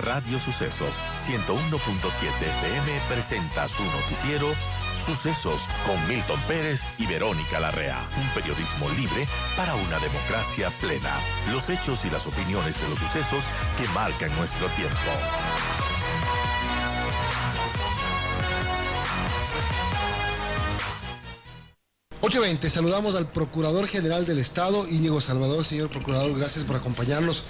Radio Sucesos 101.7 FM presenta su noticiero Sucesos con Milton Pérez y Verónica Larrea. Un periodismo libre para una democracia plena. Los hechos y las opiniones de los sucesos que marcan nuestro tiempo. ...8:20, saludamos al Procurador General del Estado, Íñigo Salvador. Señor Procurador, gracias por acompañarnos.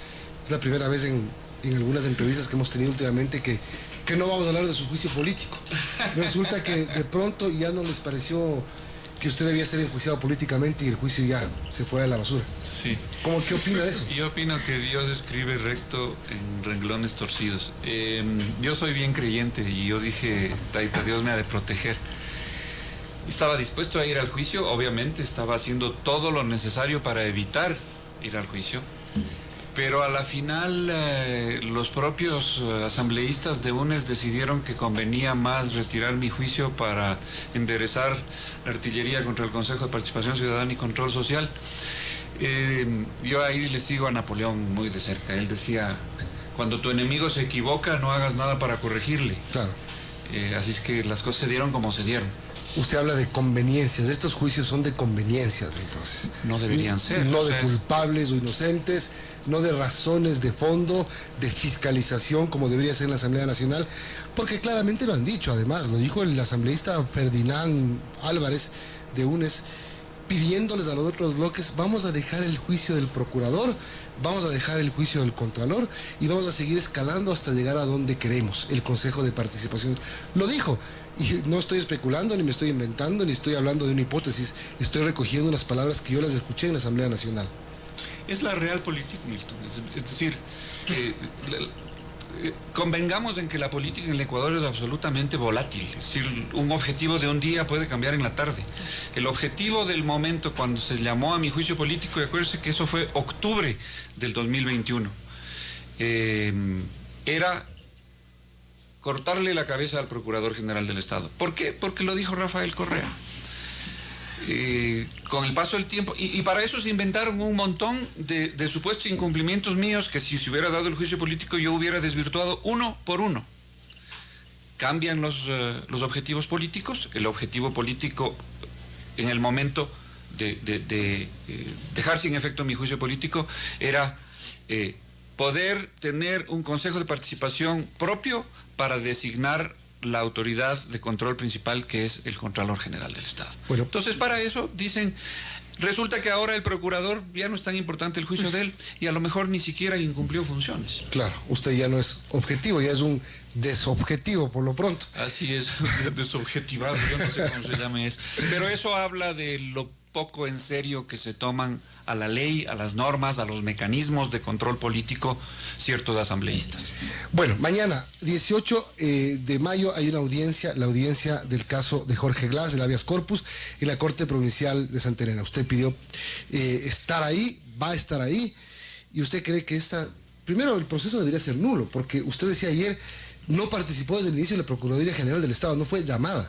Es la primera vez en algunas entrevistas que hemos tenido últimamente que no vamos a hablar de su juicio político. Resulta que de pronto ya no les pareció que usted debía ser enjuiciado políticamente y el juicio ya se fue a la basura. Sí. ¿Qué opina de eso? Yo opino que Dios escribe recto en renglones torcidos. Yo soy bien creyente y yo dije, Taita, Dios me ha de proteger. Estaba dispuesto a ir al juicio, obviamente estaba haciendo todo lo necesario para evitar ir al juicio, pero a la final los propios asambleístas de UNES decidieron que convenía más retirar mi juicio para enderezar la artillería contra el Consejo de Participación Ciudadana y Control Social. Yo ahí le sigo a Napoleón muy de cerca. Él decía, cuando tu enemigo se equivoca, no hagas nada para corregirle. Claro. Así es que las cosas se dieron como se dieron. Usted habla de conveniencias, estos juicios son de conveniencias, entonces. No deberían ser. No de culpables o inocentes, no de razones de fondo, de fiscalización como debería ser en la Asamblea Nacional, porque claramente lo han dicho, además, lo dijo el asambleísta Ferdinand Álvarez de UNES, pidiéndoles a los otros bloques, vamos a dejar el juicio del procurador, vamos a dejar el juicio del contralor y vamos a seguir escalando hasta llegar a donde queremos, el Consejo de Participación. Lo dijo. Y no estoy especulando, ni me estoy inventando, ni estoy hablando de una hipótesis. Estoy recogiendo unas palabras que yo las escuché en la Asamblea Nacional. Es la real política, Milton. Es decir, convengamos en que la política en el Ecuador es absolutamente volátil. Es decir, un objetivo de un día puede cambiar en la tarde. El objetivo del momento, cuando se llamó a mi juicio político, y acuérdense que eso fue octubre del 2021, era cortarle la cabeza al Procurador General del Estado. ¿Por qué? Porque lo dijo Rafael Correa. Con el paso del tiempo, y para eso se inventaron un montón de supuestos incumplimientos míos que si se hubiera dado el juicio político yo hubiera desvirtuado uno por uno. Cambian los objetivos políticos. El objetivo político en el momento de dejar sin efecto mi juicio político era poder tener un consejo de participación propio para designar la autoridad de control principal, que es el Contralor General del Estado. Bueno, entonces para eso dicen, resulta que ahora el procurador ya no es tan importante el juicio de él y a lo mejor ni siquiera incumplió funciones. Claro, usted ya no es objetivo, ya es un desobjetivo por lo pronto. Así es, desobjetivado, yo no sé cómo se llame eso. Pero eso habla de lo poco en serio que se toman a la ley, a las normas, a los mecanismos de control político ciertos asambleístas. Bueno, mañana, 18 de mayo, hay una audiencia, la audiencia del caso de Jorge Glass, del habeas corpus, en la Corte Provincial de Santa Elena. Usted pidió estar ahí, va a estar ahí, y usted cree que primero el proceso debería ser nulo, porque usted decía ayer, no participó desde el inicio de la Procuraduría General del Estado, no fue llamada.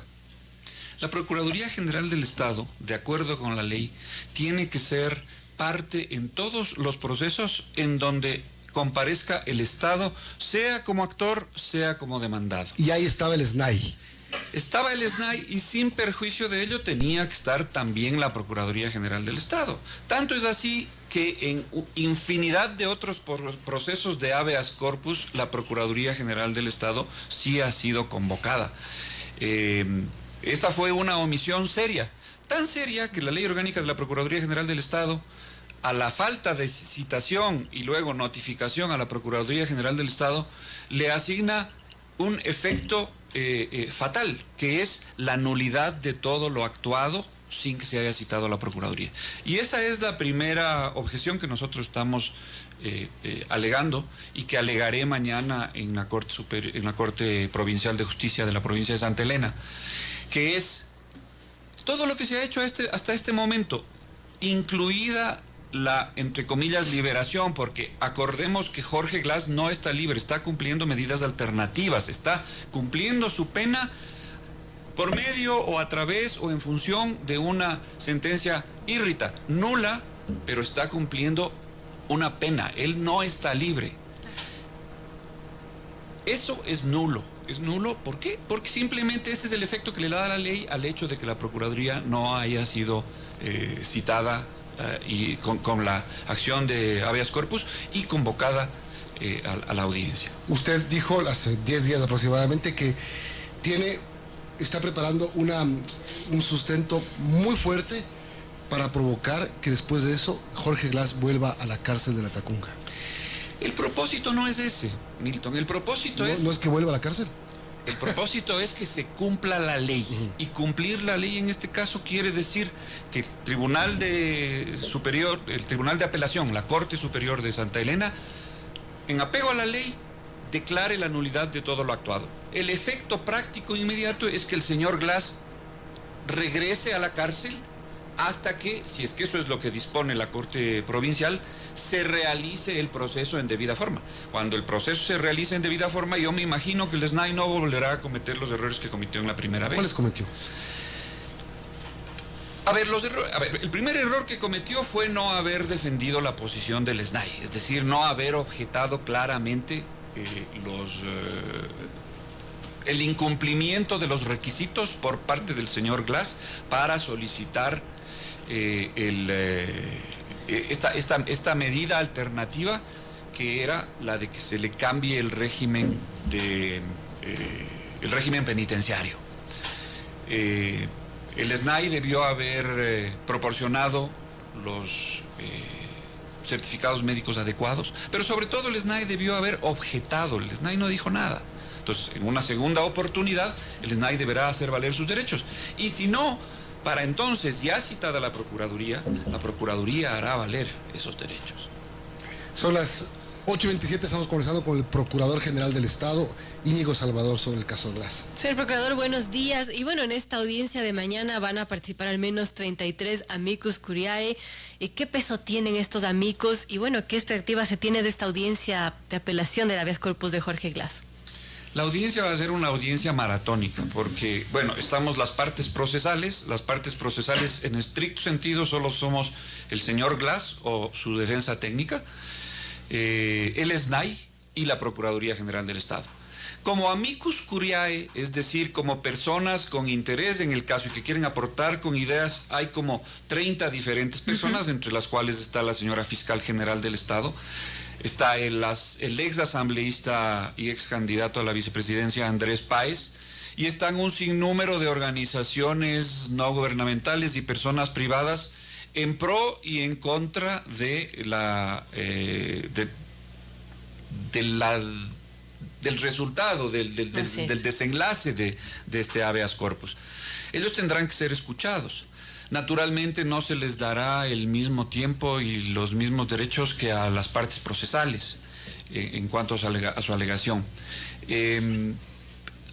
La Procuraduría General del Estado, de acuerdo con la ley, tiene que ser parte en todos los procesos en donde comparezca el Estado, sea como actor, sea como demandado. Y ahí estaba el SNAI. Estaba el SNAI y sin perjuicio de ello tenía que estar también la Procuraduría General del Estado. Tanto es así que en infinidad de otros procesos de habeas corpus, la Procuraduría General del Estado sí ha sido convocada. Esta fue una omisión seria, tan seria que la Ley Orgánica de la Procuraduría General del Estado, a la falta de citación y luego notificación a la Procuraduría General del Estado, le asigna un efecto fatal, que es la nulidad de todo lo actuado sin que se haya citado a la Procuraduría. Y esa es la primera objeción que nosotros estamos alegando y que alegaré mañana en la Corte Provincial de Justicia de la provincia de Santa Elena, que es todo lo que se ha hecho hasta este momento, incluida la, entre comillas, liberación, porque acordemos que Jorge Glass no está libre, está cumpliendo medidas alternativas, está cumpliendo su pena por medio o a través o en función de una sentencia írrita, nula, pero está cumpliendo una pena, él no está libre. Eso es nulo. Es nulo, ¿por qué? Porque simplemente ese es el efecto que le da la ley al hecho de que la Procuraduría no haya sido citada y con la acción de habeas corpus y convocada a la audiencia. Usted dijo hace 10 días aproximadamente que está preparando un sustento muy fuerte para provocar que después de eso Jorge Glass vuelva a la cárcel de la Tacunga. El propósito no es ese, Milton. El propósito ¿No es que vuelva a la cárcel? El propósito es que se cumpla la ley. Y cumplir la ley en este caso quiere decir que el Tribunal de Apelación, la Corte Superior de Santa Elena, en apego a la ley, declare la nulidad de todo lo actuado. El efecto práctico inmediato es que el señor Glass regrese a la cárcel hasta que, si es que eso es lo que dispone la Corte Provincial, se realice el proceso en debida forma. Cuando el proceso se realice en debida forma, yo me imagino que el SNAI no volverá a cometer los errores que cometió en la primera vez. ¿Cuáles cometió? A ver, el primer error que cometió fue no haber defendido la posición del SNAI, es decir, no haber objetado claramente el incumplimiento de los requisitos por parte del señor Glass para solicitar esta medida alternativa, que era la de que se le cambie el régimen penitenciario. El SNAI debió haber proporcionado los certificados médicos adecuados, pero sobre todo el SNAI debió haber objetado. El SNAI no dijo nada. Entonces, en una segunda oportunidad, el SNAI deberá hacer valer sus derechos. Y si no, para entonces, ya citada la Procuraduría hará valer esos derechos. Son las 8:27, estamos conversando con el Procurador General del Estado, Íñigo Salvador, sobre el caso Glass. Señor Procurador, buenos días. Y bueno, en esta audiencia de mañana van a participar al menos 33 amicus curiae. ¿Y qué peso tienen estos amicus? Y bueno, ¿qué expectativa se tiene de esta audiencia de apelación del habeas corpus de Jorge Glass? La audiencia va a ser una audiencia maratónica porque, bueno, estamos las partes procesales en estricto sentido solo somos el señor Glass o su defensa técnica, el SNAI y la Procuraduría General del Estado. Como amicus curiae, es decir, como personas con interés en el caso y que quieren aportar con ideas, hay como 30 diferentes personas, entre las cuales está la señora Fiscal General del Estado, está el ex asambleísta y ex candidato a la vicepresidencia Andrés Páez, y están un sinnúmero de organizaciones no gubernamentales y personas privadas en pro y en contra del resultado, del desenlace de este habeas corpus. Ellos tendrán que ser escuchados. Naturalmente no se les dará el mismo tiempo y los mismos derechos que a las partes procesales en cuanto a su alegación.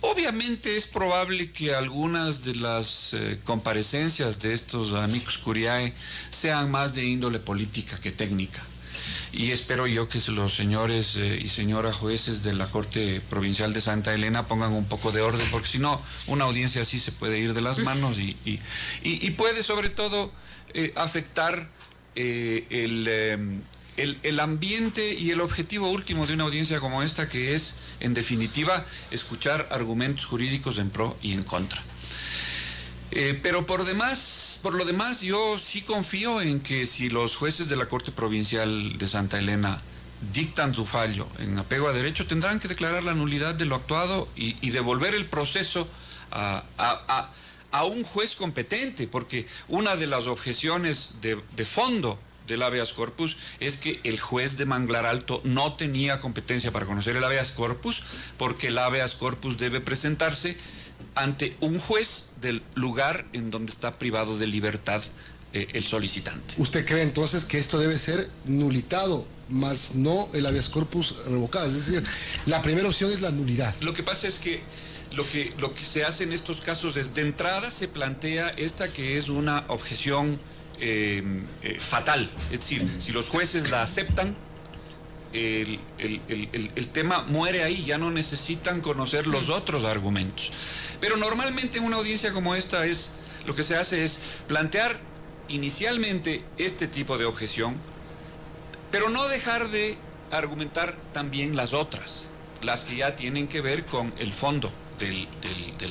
Obviamente es probable que algunas de las comparecencias de estos amicus curiae sean más de índole política que técnica. Y espero yo que los señores y señoras jueces de la Corte Provincial de Santa Elena pongan un poco de orden, porque si no, una audiencia así se puede ir de las manos y puede sobre todo afectar el ambiente y el objetivo último de una audiencia como esta, que es, en definitiva, escuchar argumentos jurídicos en pro y en contra. Pero por lo demás, yo sí confío en que si los jueces de la Corte Provincial de Santa Elena dictan su fallo en apego a derecho, tendrán que declarar la nulidad de lo actuado y devolver el proceso a un juez competente, porque una de las objeciones de fondo del habeas corpus es que el juez de Manglar Alto no tenía competencia para conocer el habeas corpus, porque el habeas corpus debe presentarse ante un juez del lugar en donde está privado de libertad el solicitante. ¿Usted cree entonces que esto debe ser nulitado, más no el habeas corpus revocado? Es decir, la primera opción es la nulidad. Lo que pasa es que lo que se hace en estos casos es, de entrada se plantea esta que es una objeción fatal. Es decir, si los jueces la aceptan, el tema muere ahí, ya no necesitan conocer los otros argumentos. Pero normalmente en una audiencia como esta lo que se hace es plantear inicialmente este tipo de objeción, pero no dejar de argumentar también las otras. las que ya tienen que ver con el fondo del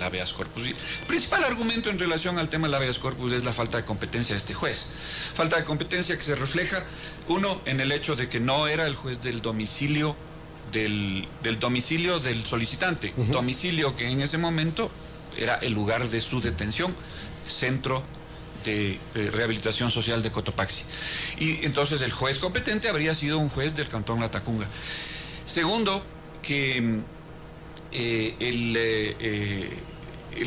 habeas corpus. Y el principal argumento en relación al tema del habeas corpus es la falta de competencia de este juez. Falta de competencia que se refleja, uno, en el hecho de que no era el juez del domicilio del solicitante, domicilio que en ese momento era el lugar de su detención, centro de rehabilitación social de Cotopaxi. Y entonces el juez competente habría sido un juez del Cantón Latacunga. Segundo, que el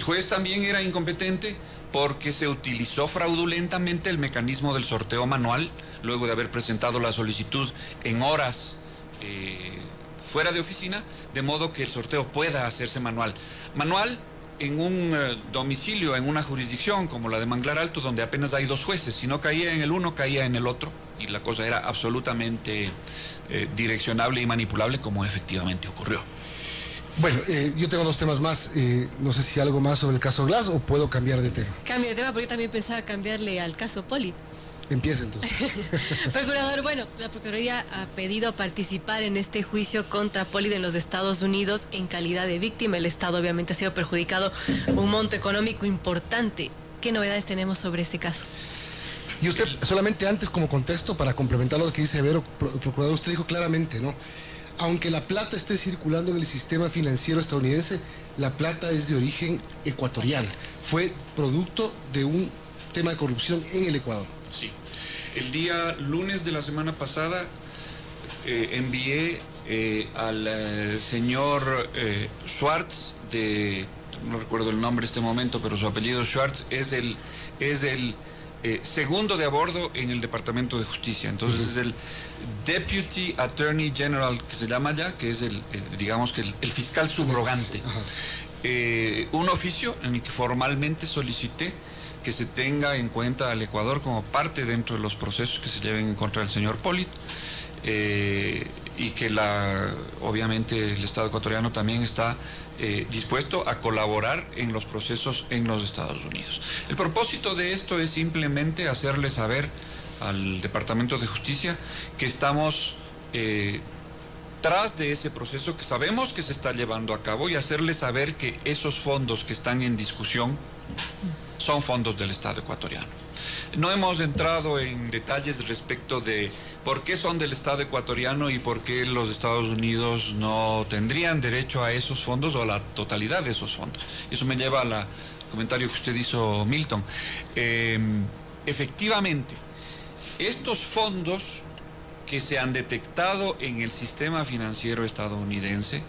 juez también era incompetente porque se utilizó fraudulentamente el mecanismo del sorteo manual, luego de haber presentado la solicitud en horas fuera de oficina, de modo que el sorteo pueda hacerse manual. Manual en un domicilio, en una jurisdicción como la de Manglar Alto, donde apenas hay 2 jueces. Si no caía en el uno, caía en el otro, y la cosa era absolutamente direccionable y manipulable, como efectivamente ocurrió. Bueno, yo tengo 2 temas más. No sé si algo más sobre el caso Glass o puedo cambiar de tema. Cambia de tema porque yo también pensaba cambiarle al caso Poli. Empieza entonces. Procurador, bueno, la Procuraduría ha pedido participar en este juicio contra Poli en los Estados Unidos en calidad de víctima. El Estado obviamente ha sido perjudicado un monto económico importante. ¿Qué novedades tenemos sobre este caso? Y usted, solamente antes como contexto, para complementar lo que dice Vero, procurador, usted dijo claramente, ¿no? Aunque la plata esté circulando en el sistema financiero estadounidense, la plata es de origen ecuatoriano. Fue producto de un tema de corrupción en el Ecuador. Sí. El día lunes de la semana pasada envié al señor Schwartz, no recuerdo el nombre en este momento, pero su apellido Schwartz es el segundo de a bordo en el Departamento de Justicia. Entonces es el Deputy Attorney General, que se llama ya, que es digamos que el fiscal subrogante. Un oficio en el que formalmente solicité que se tenga en cuenta al Ecuador como parte dentro de los procesos que se lleven en contra del señor Pollitt, y que obviamente el Estado ecuatoriano también está dispuesto a colaborar en los procesos en los Estados Unidos. El propósito de esto es simplemente hacerle saber al Departamento de Justicia que estamos tras de ese proceso, que sabemos que se está llevando a cabo, y hacerle saber que esos fondos que están en discusión son fondos del Estado ecuatoriano. No hemos entrado en detalles respecto de por qué son del Estado ecuatoriano y por qué los Estados Unidos no tendrían derecho a esos fondos o a la totalidad de esos fondos. Eso me lleva al comentario que usted hizo, Milton. Efectivamente, estos fondos que se han detectado en el sistema financiero estadounidense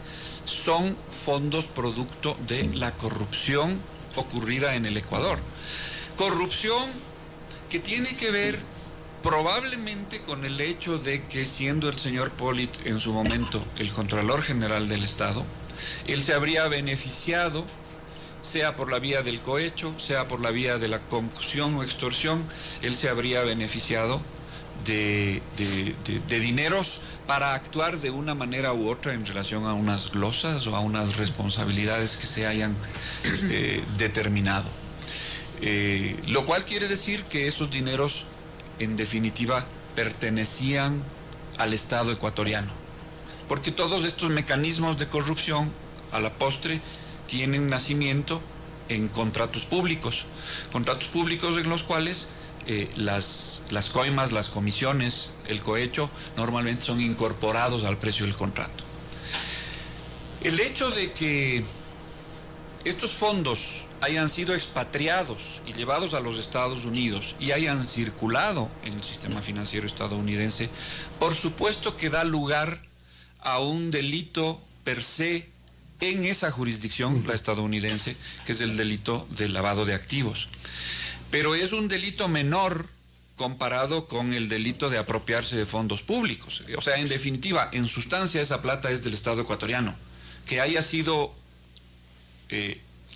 son fondos producto de la corrupción ocurrida en el Ecuador. Corrupción que tiene que ver probablemente con el hecho de que, siendo el señor Pollitt en su momento el Contralor General del Estado, él se habría beneficiado, sea por la vía del cohecho, sea por la vía de la concusión o extorsión, él se habría beneficiado de dineros para actuar de una manera u otra en relación a unas glosas o a unas responsabilidades que se hayan determinado. Lo cual quiere decir que esos dineros, en definitiva, pertenecían al Estado ecuatoriano. Porque todos estos mecanismos de corrupción, a la postre, tienen nacimiento en contratos públicos en los cuales las coimas, las comisiones, el cohecho, normalmente son incorporados al precio del contrato. El hecho de que estos fondos hayan sido expatriados y llevados a los Estados Unidos y hayan circulado en el sistema financiero estadounidense, por supuesto que da lugar a un delito per se en esa jurisdicción, la estadounidense, que es el delito de lavado de activos. Pero es un delito menor comparado con el delito de apropiarse de fondos públicos. O sea, en definitiva, en sustancia, esa plata es del Estado ecuatoriano. Que haya sido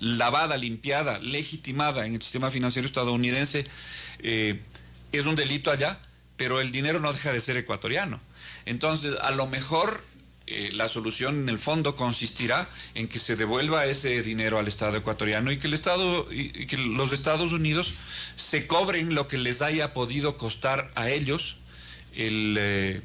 lavada, limpiada, legitimada en el sistema financiero estadounidense, es un delito allá, pero el dinero no deja de ser ecuatoriano. Entonces, a lo mejor la solución en el fondo consistirá en que se devuelva ese dinero al Estado ecuatoriano y que los Estados Unidos se cobren lo que les haya podido costar a ellos el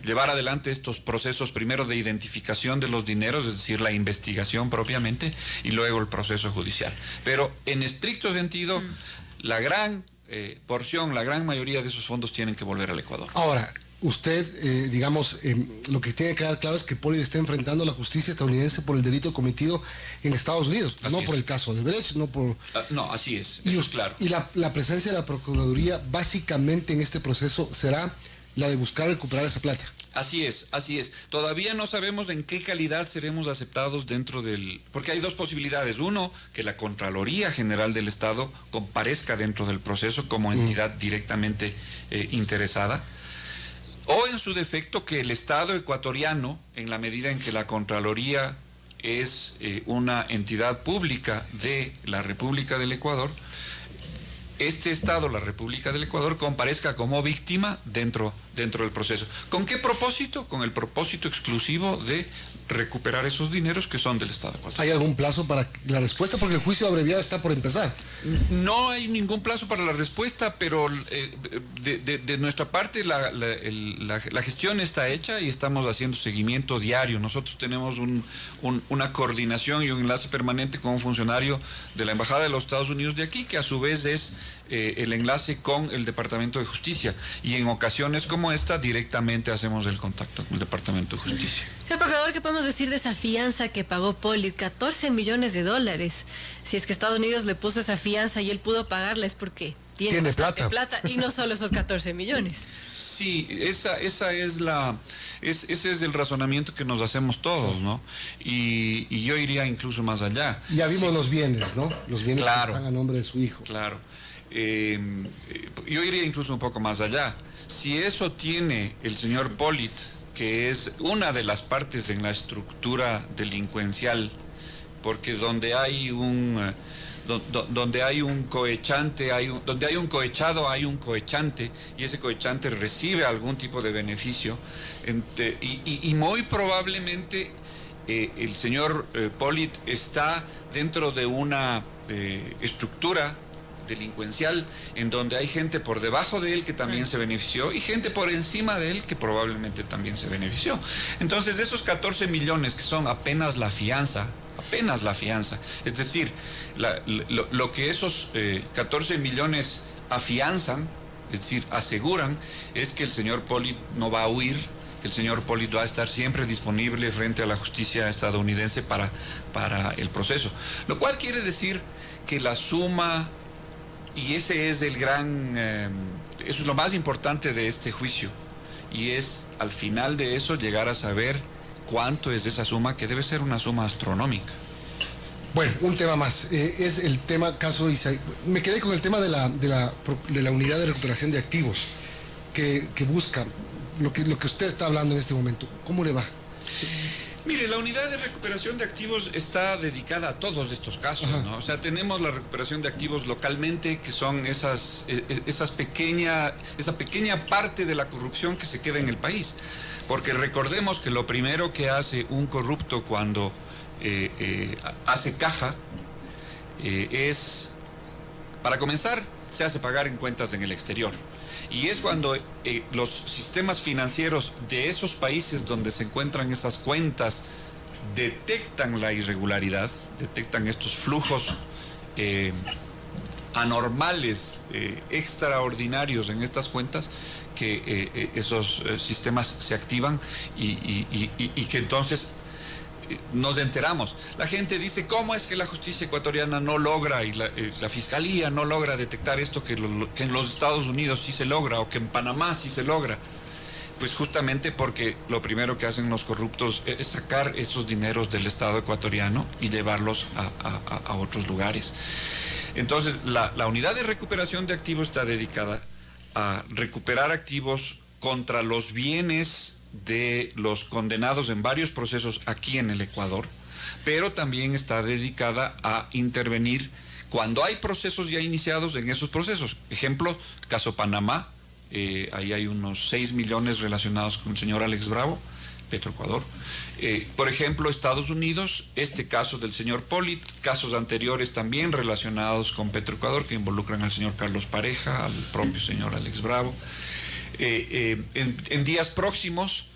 llevar adelante estos procesos, primero de identificación de los dineros, es decir, la investigación propiamente, y luego el proceso judicial. Pero en estricto sentido, la gran porción, la gran mayoría de esos fondos tienen que volver al Ecuador. Ahora, usted, digamos, lo que tiene que quedar claro es que Pollitt está enfrentando a la justicia estadounidense por el delito cometido en Estados Unidos, Así no es. por el caso de Brecht, no por... No, así es, Y, eso es claro. y la presencia de la Procuraduría básicamente en este proceso será la de buscar recuperar esa plata. Así es, así es. Todavía no sabemos en qué calidad seremos aceptados dentro del... Porque hay dos posibilidades. Uno, que la Contraloría General del Estado comparezca dentro del proceso como entidad directamente interesada. O en su defecto, que el Estado ecuatoriano, en la medida en que la Contraloría es una entidad pública de la República del Ecuador, este Estado, la República del Ecuador, comparezca como víctima dentro del proceso. ¿Con qué propósito? Con el propósito exclusivo de recuperar esos dineros que son del Estado ecuatoriano. ¿Hay algún plazo para la respuesta? Porque el juicio abreviado está por empezar. No hay ningún plazo para la respuesta, pero de nuestra parte la gestión está hecha y estamos haciendo seguimiento diario. Nosotros tenemos una coordinación y un enlace permanente con un funcionario de la Embajada de los Estados Unidos de aquí, que a su vez es el enlace con el Departamento de Justicia. Y en ocasiones como esta, directamente hacemos el contacto con el Departamento de Justicia. El procurador, ¿qué podemos decir de esa fianza que pagó Pollitt? $14 millones. Si es que Estados Unidos le puso esa fianza y él pudo pagarla, es porque tiene bastante plata. Y no solo esos 14 millones. Sí, ese es el razonamiento que nos hacemos todos, ¿no? Y yo iría incluso más allá. Ya vimos los bienes, ¿no? Los bienes Claro. que están a nombre de su hijo. Claro. Yo iría incluso un poco más allá. Si eso tiene el señor Pollitt, que es una de las partes en la estructura delincuencial, porque donde hay un cohechante, donde hay un cohechado, hay un cohechante, y ese cohechante recibe algún tipo de beneficio, y muy probablemente el señor Pollitt está dentro de una estructura delincuencial en donde hay gente por debajo de él que también se benefició y gente por encima de él que probablemente también se benefició. Entonces, esos 14 millones que son apenas la fianza, es decir, lo que esos 14 millones afianzan, es decir, aseguran, es que el señor Pollitt no va a huir, que el señor Pollitt va a estar siempre disponible frente a la justicia estadounidense para el proceso. Lo cual quiere decir que la suma, y ese es el gran, eso es lo más importante de este juicio, y es al final de eso llegar a saber cuánto es esa suma, que debe ser una suma astronómica. Bueno, un tema más, es el tema caso Isaí. Me quedé con el tema de la unidad de recuperación de activos que busca, lo que usted está hablando en este momento. ¿Cómo le va? Mire, la unidad de recuperación de activos está dedicada a todos estos casos, ¿no? O sea, tenemos la recuperación de activos localmente, que son esa pequeña parte de la corrupción que se queda en el país. Porque recordemos que lo primero que hace un corrupto cuando hace caja es, para comenzar, se hace pagar en cuentas en el exterior. Y es cuando los sistemas financieros de esos países donde se encuentran esas cuentas detectan la irregularidad, detectan estos flujos anormales, extraordinarios en estas cuentas, que esos sistemas se activan y que entonces nos enteramos. La gente dice, ¿cómo es que la justicia ecuatoriana no logra y la fiscalía no logra detectar esto que en los Estados Unidos sí se logra o que en Panamá sí se logra? Pues justamente porque lo primero que hacen los corruptos es sacar esos dineros del Estado ecuatoriano y llevarlos a otros lugares. Entonces, la unidad de recuperación de activos está dedicada a recuperar activos contra los bienes de los condenados en varios procesos aquí en el Ecuador, pero también está dedicada a intervenir cuando hay procesos ya iniciados en esos procesos. Ejemplo, caso Panamá, ahí hay unos 6 millones relacionados con el señor Alex Bravo, Petroecuador. Por ejemplo, Estados Unidos, este caso del señor Pollitt, casos anteriores también relacionados con Petroecuador que involucran al señor Carlos Pareja, al propio señor Alex Bravo. En días próximos,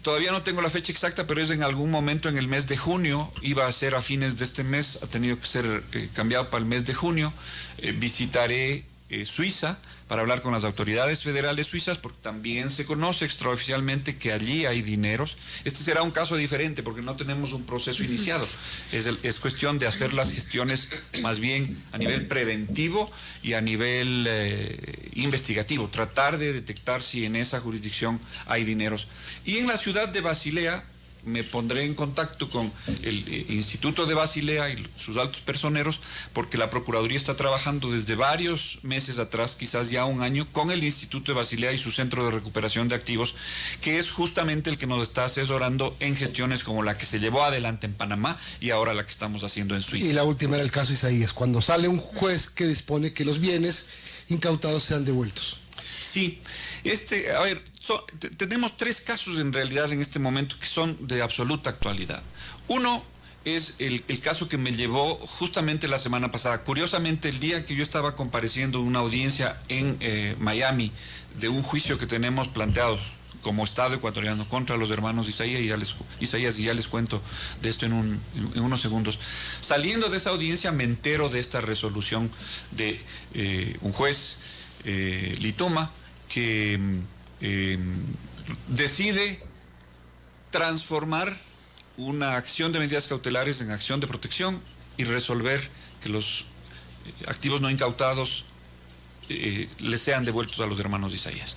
todavía no tengo la fecha exacta, pero es en algún momento en el mes de junio, iba a ser a fines de este mes, ha tenido que ser cambiado para el mes de junio, visitaré Suiza para hablar con las autoridades federales suizas, porque también se conoce extraoficialmente que allí hay dineros. Este será un caso diferente porque no tenemos un proceso iniciado, es cuestión de hacer las gestiones más bien a nivel preventivo y a nivel investigativo, tratar de detectar si en esa jurisdicción hay dineros. Y en la ciudad de Basilea me pondré en contacto con el Instituto de Basilea y sus altos personeros, porque la Procuraduría está trabajando desde varios meses atrás, quizás ya un año, con el Instituto de Basilea y su Centro de Recuperación de Activos, que es justamente el que nos está asesorando en gestiones como la que se llevó adelante en Panamá y ahora la que estamos haciendo en Suiza. Y la última era el caso Isaías, cuando sale un juez que dispone que los bienes incautados sean devueltos. Sí, a ver, tenemos tres casos en realidad en este momento que son de absoluta actualidad. Uno es el caso que me llevó justamente la semana pasada. Curiosamente, el día que yo estaba compareciendo en una audiencia en Miami de un juicio que tenemos planteado como Estado ecuatoriano contra los hermanos Isaías, y ya les cuento de esto en unos segundos. Saliendo de esa audiencia me entero de esta resolución de un juez, Lituma, que decide transformar una acción de medidas cautelares en acción de protección y resolver que los activos no incautados les sean devueltos a los hermanos de Isaías.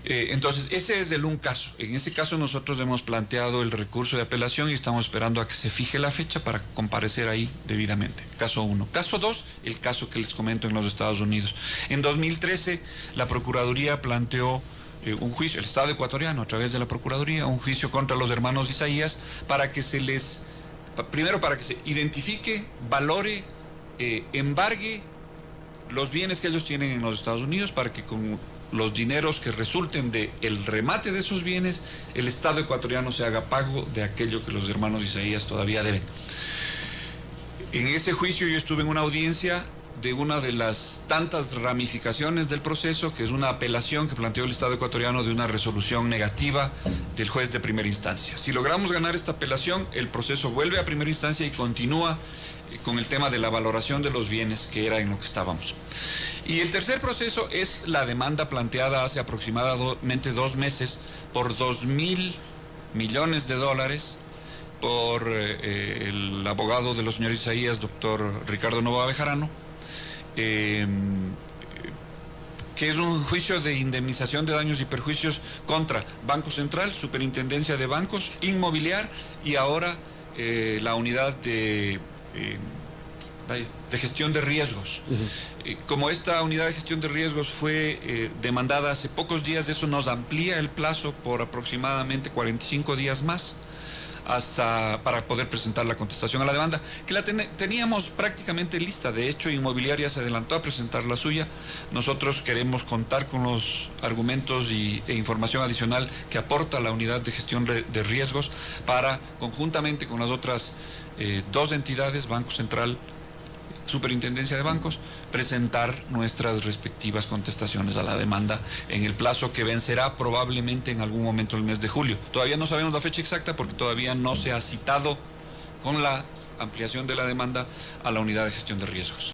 Entonces, ese es un caso. En ese caso nosotros hemos planteado el recurso de apelación y estamos esperando a que se fije la fecha para comparecer ahí debidamente. Caso 1. Caso 2, el caso que les comento en los Estados Unidos. En 2013, la Procuraduría planteó un juicio, el Estado ecuatoriano a través de la Procuraduría, un juicio contra los hermanos Isaías para que se les, primero para que se identifique, valore, embargue los bienes que ellos tienen en los Estados Unidos, para que con los dineros que resulten del remate de esos bienes, el Estado ecuatoriano se haga pago de aquello que los hermanos Isaías todavía deben. En ese juicio yo estuve en una audiencia de una de las tantas ramificaciones del proceso, que es una apelación que planteó el Estado ecuatoriano de una resolución negativa del juez de primera instancia. Si logramos ganar esta apelación, el proceso vuelve a primera instancia y continúa con el tema de la valoración de los bienes, que era en lo que estábamos. Y el tercer proceso es la demanda planteada hace aproximadamente 2 meses por $2.000 millones por el abogado de los señores Isaías, doctor Ricardo Novoa Bejarano, que es un juicio de indemnización de daños y perjuicios contra Banco Central, Superintendencia de Bancos, Inmobiliar y ahora la unidad de gestión de riesgos. Como esta unidad de gestión de riesgos fue demandada hace pocos días, eso nos amplía el plazo por aproximadamente 45 días más para poder presentar la contestación a la demanda, que la teníamos prácticamente lista. De hecho, Inmobiliaria se adelantó a presentar la suya. Nosotros queremos contar con los argumentos e información adicional que aporta la unidad de gestión de riesgos para, conjuntamente con las otras 2 entidades, Banco Central, Superintendencia de Bancos, presentar nuestras respectivas contestaciones a la demanda en el plazo que vencerá probablemente en algún momento del mes de julio. Todavía no sabemos la fecha exacta porque todavía no se ha citado con la ampliación de la demanda a la unidad de gestión de riesgos.